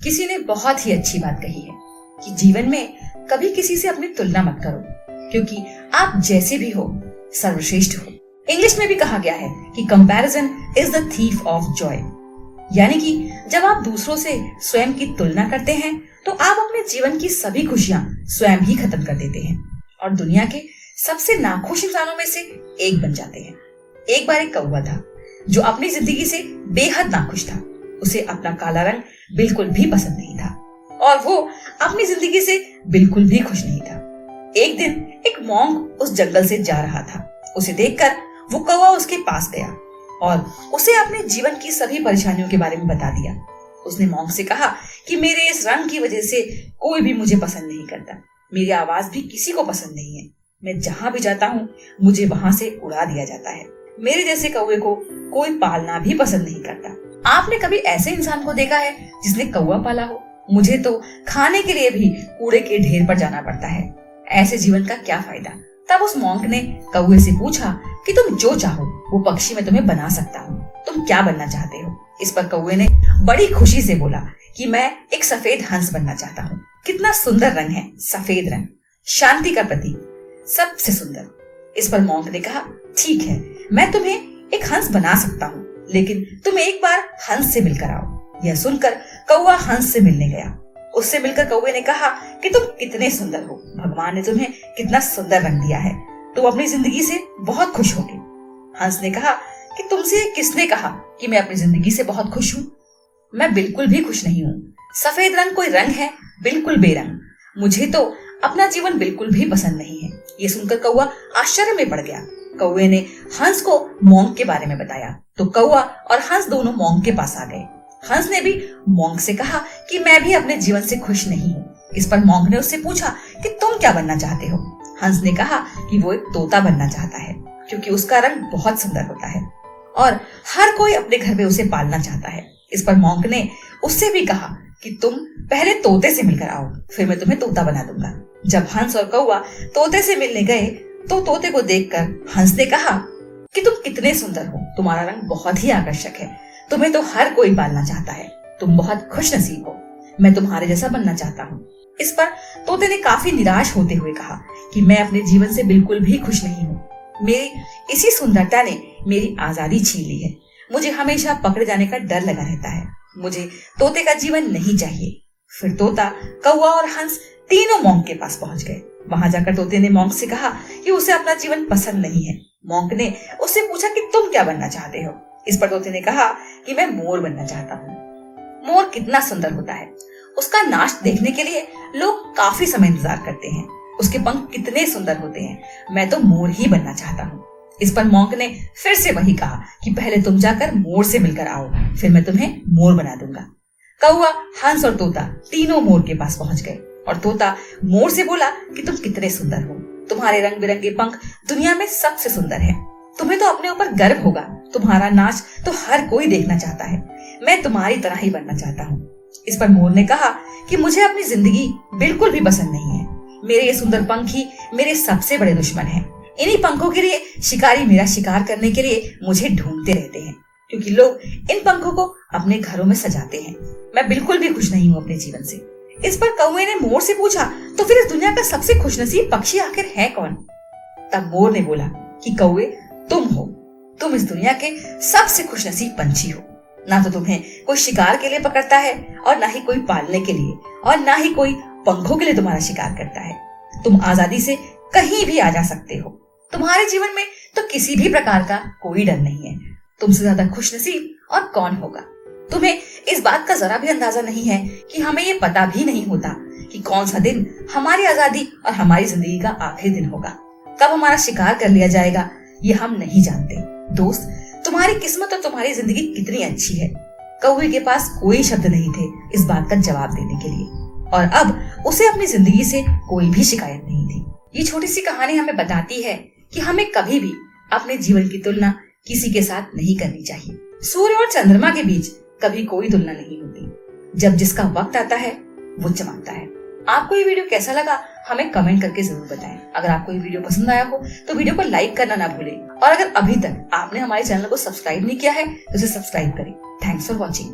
किसी ने बहुत ही अच्छी बात कही है कि जीवन में कभी किसी से अपनी तुलना मत करो, क्योंकि आप जैसे भी हो सर्वश्रेष्ठ हो। इंग्लिश में भी कहा गया है कि comparison is the thief of Joy, यानी कि जब आप दूसरों से स्वयं की तुलना करते हैं तो आप अपने जीवन की सभी खुशियां स्वयं ही खत्म कर देते हैं और दुनिया के सबसे नाखुश इंसानों में से एक बन जाते हैं। एक बार एक कौवा था जो अपनी जिंदगी से बेहद नाखुश था। उसे अपना काला रंग बिल्कुल भी पसंद नहीं था और वो अपनी जिंदगी से बिल्कुल भी खुश नहीं था। एक दिन एक मॉन्क उस जंगल से जा रहा था। उसे देखकर वो कौवा उसके पास गया और उसे अपने जीवन की सभी परेशानियों के बारे में बता दिया। उसने मॉन्क से कहा कि मेरे इस रंग की वजह से कोई भी मुझे पसंद नहीं करता, मेरी आवाज भी किसी को पसंद नहीं है, मैं जहाँ भी जाता हूँ मुझे वहाँ से उड़ा दिया जाता है, मेरे जैसे कौवे को कोई पालना भी पसंद नहीं करता। आपने कभी ऐसे इंसान को देखा है जिसने कौवा पाला हो? मुझे तो खाने के लिए भी कूड़े के ढेर पर जाना पड़ता है, ऐसे जीवन का क्या फायदा। तब उस मॉन्क ने कौवे से पूछा कि तुम जो चाहो वो पक्षी मैं तुम्हें बना सकता हूँ, तुम क्या बनना चाहते हो? इस पर कौवे ने बड़ी खुशी से बोला कि मैं एक सफेद हंस बनना चाहता हूँ। कितना सुंदर रंग है सफेद रंग, शांति का प्रतीक, सबसे सुंदर। इस पर मॉन्क ने कहा ठीक है, मैं तुम्हें एक हंस बना सकता हूँ, लेकिन तुम एक बार हंस से मिलकर आओ। यह सुनकर कौवा हंस से मिलने गया। उससे मिलकर कौवे ने कहा कि तुम कितने सुंदर हो, भगवान ने तुम्हें कितना सुंदर रंग दिया है, तुम अपनी जिंदगी से बहुत खुश होगे। हंस ने कहा कि तुमसे किसने कहा कि मैं अपनी जिंदगी से बहुत खुश हूँ? मैं बिल्कुल भी खुश नहीं हूँ। सफेद रंग कोई रंग है? बिल्कुल बेरंग। मुझे तो अपना जीवन बिल्कुल भी पसंद नहीं है। ये सुनकर कौवा आश्चर्य में पड़ गया। कौवे ने हंस को मॉन्क के बारे में बताया तो कौवा और हंस दोनों मॉन्क के पास आ गए। हंस ने भी मॉन्क से कहा कि मैं भी अपने जीवन से खुश नहीं हूँ। इस पर मॉन्क ने उससे पूछा कि तुम क्या बनना चाहते हो? हंस ने कहा कि वो एक तोता बनना चाहता है, क्योंकि उसका रंग बहुत सुंदर होता है और हर कोई अपने घर में उसे पालना चाहता है। इस पर मॉन्क ने उससे भी कहा कि तुम पहले तोते से मिलकर आओ, फिर मैं तुम्हें तोता बना दूंगा। जब हंस और कौवा तोते से मिलने गए तो तोते को देखकर हंस ने कहा कि तुम कितने सुंदर हो, तुम्हारा रंग बहुत ही आकर्षक है, तुम्हें तो हर कोई पालना चाहता है, तुम बहुत खुश नसीब हो, मैं तुम्हारे जैसा बनना चाहता हूँ। इस पर तोते ने काफी निराश होते हुए कहा कि मैं अपने जीवन से बिल्कुल भी खुश नहीं हूँ, मेरी इसी सुंदरता ने मेरी आजादी छीन ली है, मुझे हमेशा पकड़े जाने का डर लगा रहता है, मुझे तोते का जीवन नहीं चाहिए। फिर तोता, कौवा और हंस तीनों मॉन्क के पास पहुंच गए। वहां जाकर तोते ने मॉन्क से कहा कि उसे अपना जीवन पसंद नहीं है। मॉन्क ने उससे पूछा कि तुम क्या बनना चाहते हो? इस पर तोते ने कहा कि मैं मोर बनना चाहता हूँ। मोर कितना सुंदर होता है, उसका नाच देखने के लिए लोग काफी समय इंतजार करते हैं, उसके पंख कितने सुंदर होते हैं, मैं तो मोर ही बनना चाहता हूँ। इस पर मॉन्क ने फिर से वही कहा कि पहले तुम जाकर मोर से मिलकर आओ, फिर मैं तुम्हें मोर बना दूंगा। कौवा, हंस और तोता तीनों मोर के पास पहुंच गए और तोता मोर से बोला कि तुम कितने सुंदर हो, तुम्हारे रंग बिरंगे पंख दुनिया में सबसे सुंदर है, तुम्हें तो अपने ऊपर गर्व होगा, तुम्हारा नाच तो हर कोई देखना चाहता है, मैं तुम्हारी तरह ही बनना चाहता हूँ। इस पर मोर ने कहा कि मुझे अपनी जिंदगी बिल्कुल भी पसंद नहीं है, मेरे ये सुंदर पंख ही मेरे सबसे बड़े दुश्मन हैं, इन्हीं पंखों के लिए शिकारी मेरा शिकार करने के लिए मुझे ढूंढते रहते हैं, क्योंकि लोग इन पंखों को अपने घरों में सजाते हैं, मैं बिल्कुल भी खुश नहीं हूँ अपने जीवन से। इस पर कौवे ने मोर से पूछा तो फिर इस दुनिया का सबसे खुशनसीब पक्षी आखिर है कौन? तब मोर ने बोला कि कौवे, तुम हो, तुम इस दुनिया के सबसे खुशनसीब पंछी हो, ना तो तुम्हें कोई शिकार के लिए पकड़ता है और ना ही कोई पालने के लिए और ना ही कोई पंखों के लिए तुम्हारा शिकार करता है, तुम आजादी से कहीं भी आ जा सकते हो, तुम्हारे जीवन में तो किसी भी प्रकार का कोई डर नहीं है, तुमसे ज्यादा खुशनसीब और कौन होगा? तुम्हें इस बात का जरा भी अंदाजा नहीं है कि हमें ये पता भी नहीं होता कि कौन सा दिन हमारी आजादी और हमारी जिंदगी का आखिरी दिन होगा, कब हमारा शिकार कर लिया जाएगा ये हम नहीं जानते। दोस्त, तुम्हारी किस्मत और तुम्हारी जिंदगी कितनी अच्छी है। कौवे के पास कोई शब्द नहीं थे इस बात का जवाब देने के लिए और अब उसे अपनी जिंदगी से कोई भी शिकायत नहीं थी। ये छोटी सी कहानी हमें बताती है कि हमें कभी भी अपने जीवन की तुलना किसी के साथ नहीं करनी चाहिए। सूर्य और चंद्रमा के बीच कभी कोई तुलना नहीं होती, जब जिसका वक्त आता है वो चमकता है। आपको ये वीडियो कैसा लगा हमें कमेंट करके जरूर बताएं। अगर आपको ये वीडियो पसंद आया हो तो वीडियो को लाइक करना ना भूलें और अगर अभी तक आपने हमारे चैनल को सब्सक्राइब नहीं किया है तो इसे सब्सक्राइब करें। Thanks for watching.